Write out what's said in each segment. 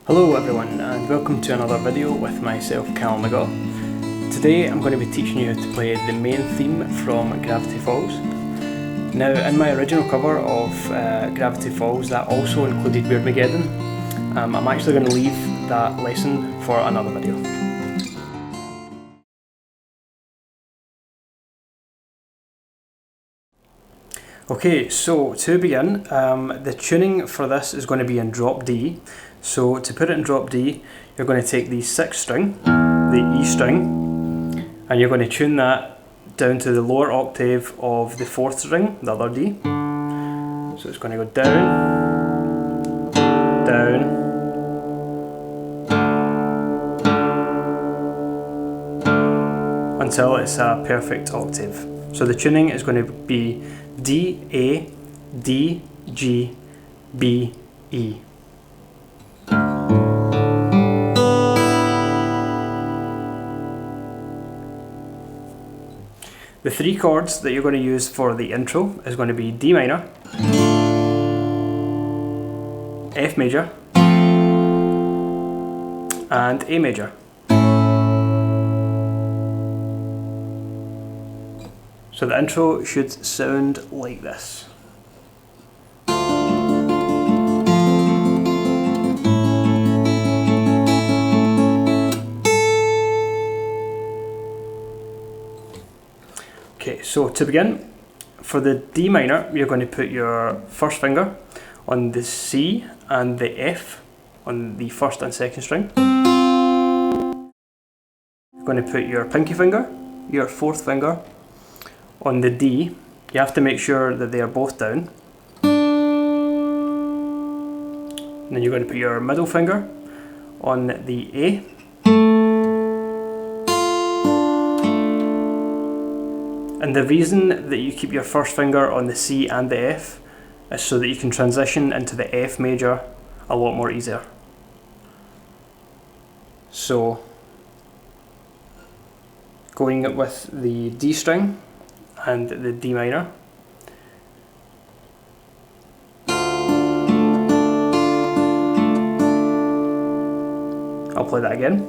Hello everyone and welcome to another video with myself, Callum McGaw. Today I'm going to be teaching you how to play the main theme from Gravity Falls. Now in my original cover of Gravity Falls that also included Bearclaw. I'm actually going to leave that lesson for another video. Okay, so to begin, the tuning for this is going to be in drop D. So to put it in drop D, you're going to take the 6th string, the E string, and you're going to tune that down to the lower octave of the 4th string, the other D. So it's going to go down, down, until it's a perfect octave. So the tuning is going to be D, A, D, G, B, E. The 3 chords that you're going to use for the intro is going to be D minor, F major, and A major. So the intro should sound like this. Okay, so to begin, for the D minor, you're going to put your first finger on the C and the F on the 1st and 2nd string. You're going to put your pinky finger, your 4th finger, on the D. You have to make sure that they are both down. And then you're going to put your middle finger on the A. And the reason that you keep your first finger on the C and the F is so that you can transition into the F major a lot more easier. So, going with the D string and the D minor. I'll play that again.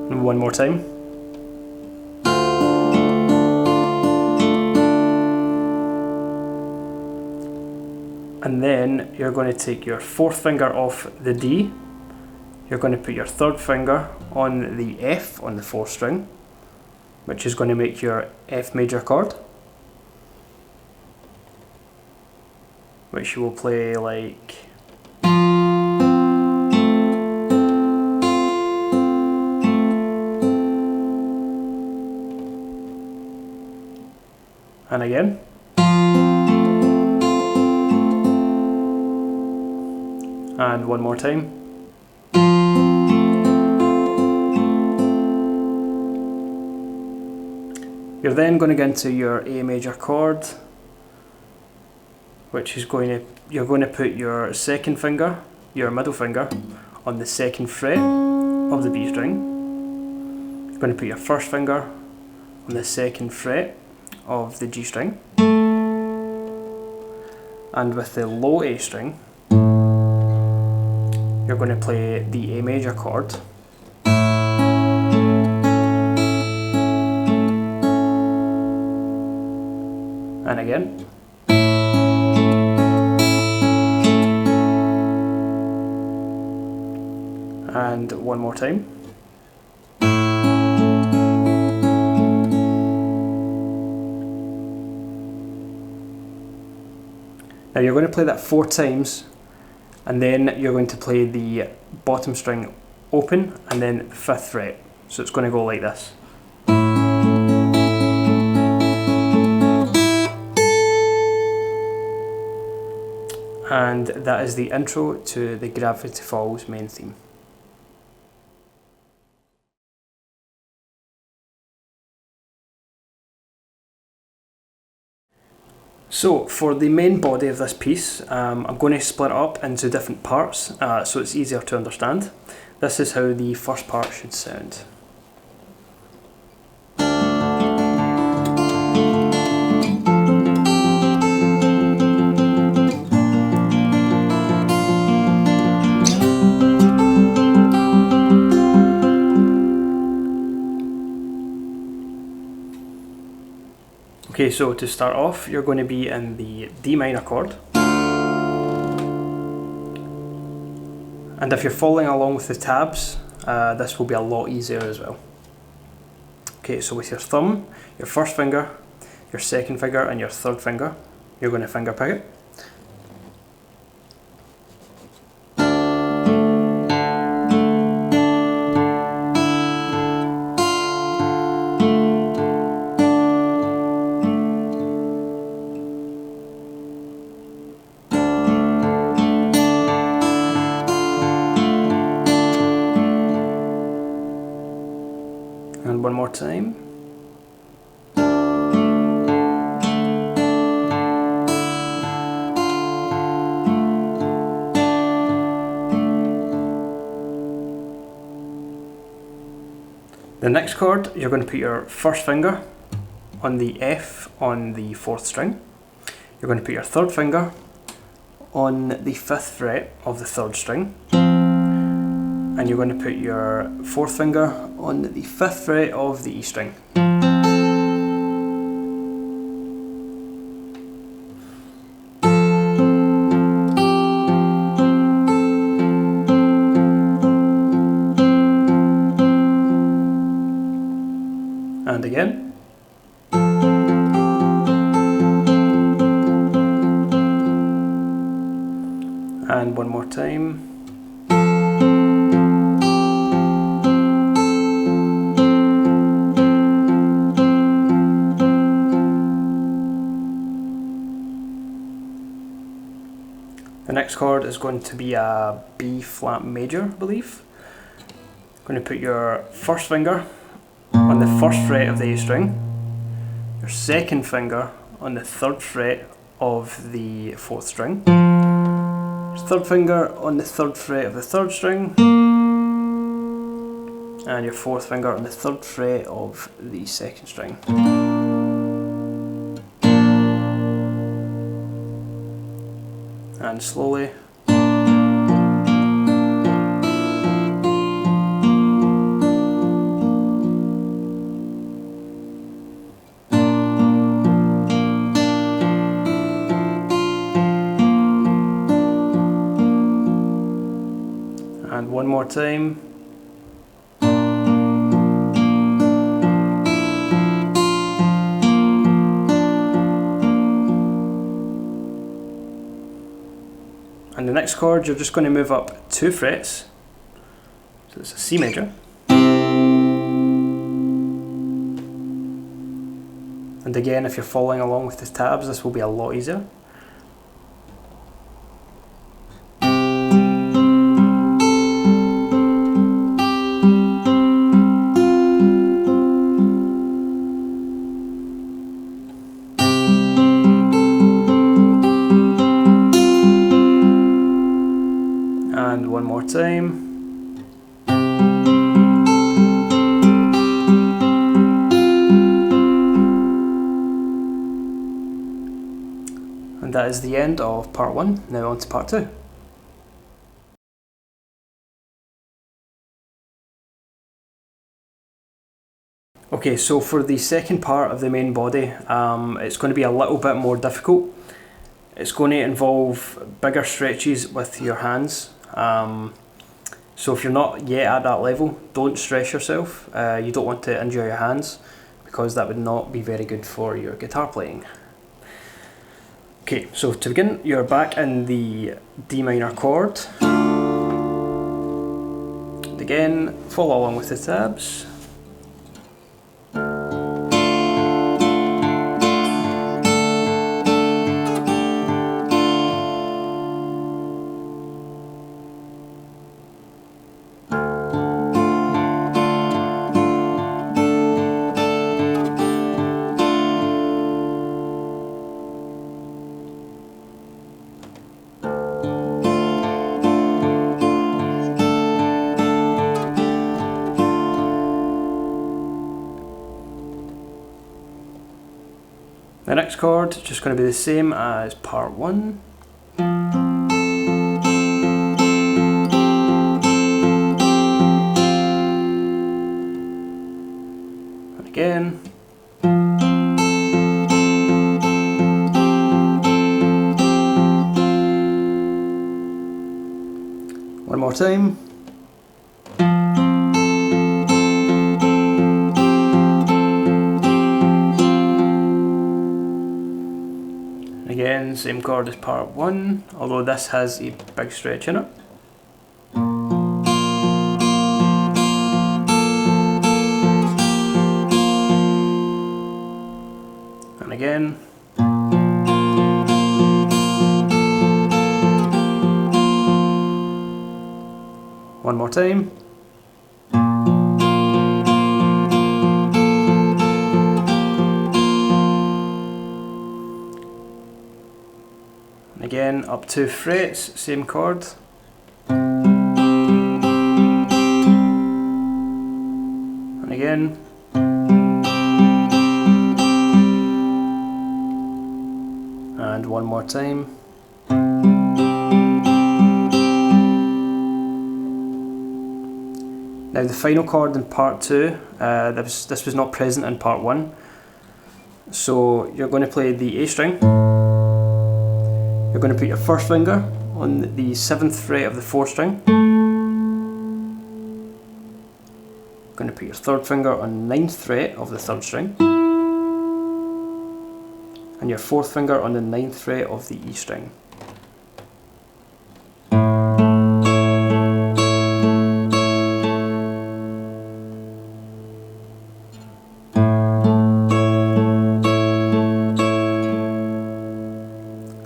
And one more time. And then you're going to take your 4th finger off the D, you're going to put your 3rd finger on the F on the 4th string, which is going to make your F major chord, which you will play like and again. And one more time. You're then going to get into your A major chord, which is you're going to put your 2nd finger, your middle finger, on the 2nd fret of the B string. You're going to put your 1st finger on the 2nd fret of the G string. And with the low A string, you're going to play the A major chord. And again. And one more time. Now you're going to play that 4 times, and then you're going to play the bottom string open and then the 5th fret. So it's going to go like this. And that is the intro to the Gravity Falls main theme. So for the main body of this piece, I'm going to split it up into different parts so it's easier to understand. This is how the first part should sound. Okay, so to start off, you're going to be in the D minor chord. And if you're following along with the tabs, this will be a lot easier as well. Okay, so with your thumb, your first finger, your second finger and your third finger, you're going to finger pick it. And one more time. The next chord, you're going to put your first finger on the F on the 4th string. You're going to put your third finger on the 5th fret of the 3rd string. And you're going to put your 4th finger on the 5th fret of the E string. And again. And one more time. The next chord is going to be a B flat major, I believe. I'm going to put your first finger on the 1st fret of the A string, your second finger on the 3rd fret of the 4th string, your third finger on the 3rd fret of the 3rd string, and your 4th finger on the 3rd fret of the 2nd string. And slowly. And one more time. And the next chord, you're just going to move up 2 frets. So it's a C major. And again, if you're following along with the tabs, this will be a lot easier. And one more time. And that is the end of part 1. Now on to part 2. Okay, so for the second part of the main body, it's going to be a little bit more difficult. It's going to involve bigger stretches with your hands. So if you're not yet at that level, don't stress yourself. You don't want to injure your hands because that would not be very good for your guitar playing. Okay, so to begin, you're back in the D minor chord. And again, follow along with the tabs. The next chord is just going to be the same as part 1. And again. time. Again, same chord as part 1, although this has a big stretch in it. And again. One more time. And again, up 2 frets, same chord. And again. And one more time. Now the final chord in part 2, this was not present in part 1. So you're going to play the A string. You're going to put your first finger on the 7th fret of the 4th string. You're going to put your third finger on the 9th fret of the 3rd string. And your 4th finger on the 9th fret of the E string.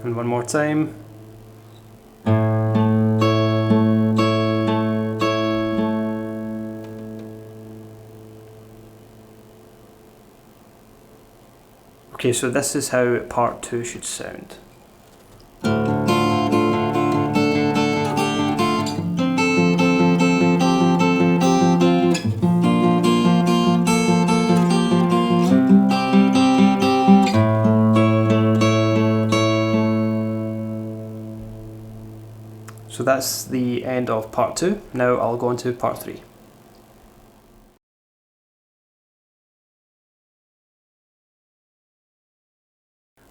And one more time. Okay, so this is how part 2 should sound. So that's the end of part 2. Now I'll go on to part 3.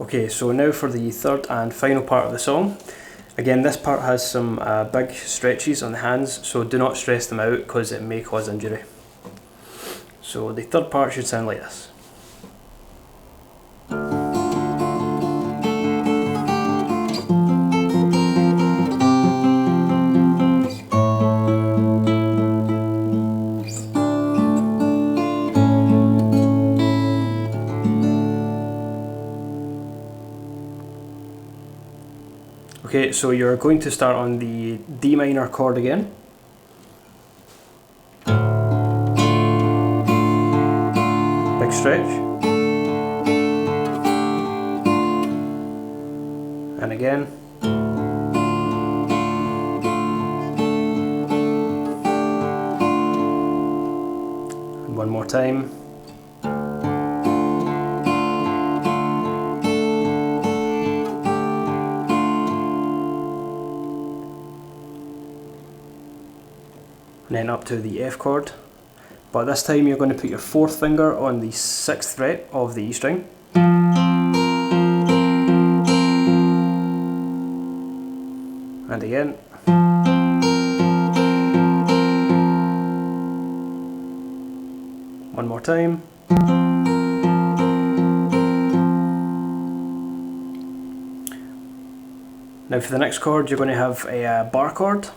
Okay, so now for the third and final part of the song. Again, this part has some big stretches on the hands, so do not stress them out because it may cause injury. So the third part should sound like this. Okay, so you're going to start on the D minor chord again. Big stretch. And again. And one more time. And then up to the F chord, but this time you're going to put your 4th finger on the 6th fret of the E string, and again, one more time, now for the next chord you're going to have a bar chord.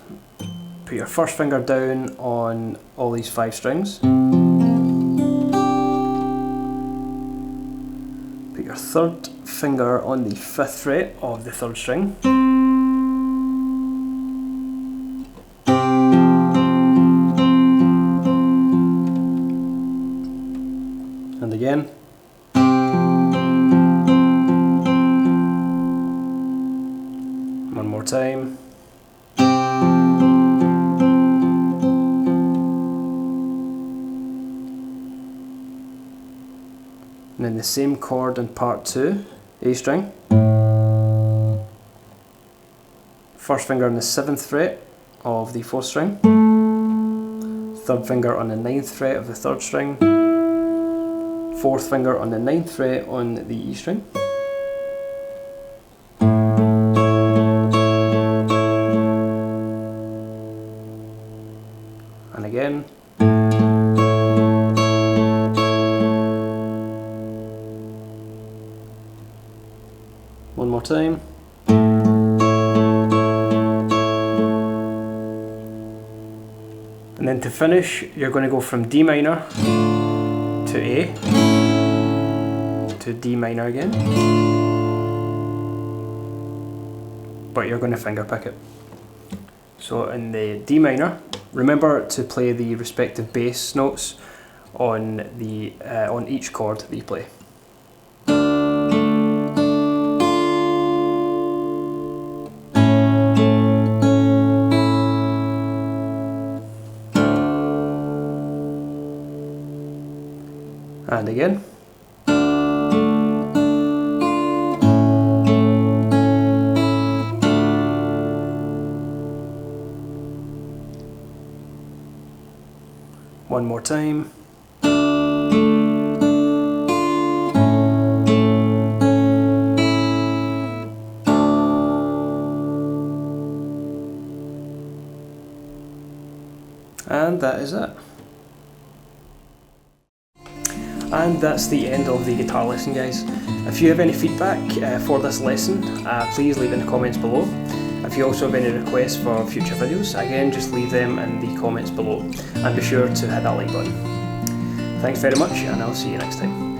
Put your first finger down on all these 5 strings. Put your third finger on the 5th fret of the 3rd string. And again. One more time. And then the same chord in part 2, A string. First finger on the 7th fret of the 4th string. Third finger on the 9th fret of the 3rd string. 4th finger on the 9th fret on the E string. One more time. And then to finish, you're going to go from D minor to A to D minor again. But you're going to finger pick it. So in the D minor, remember to play the respective bass notes on each chord that you play. And again. One more time. And that is it. And that's the end of the guitar lesson, guys. If you have any feedback for this lesson, please leave it in the comments below. If you also have any requests for future videos, again, just leave them in the comments below. And be sure to hit that like button. Thanks very much, and I'll see you next time.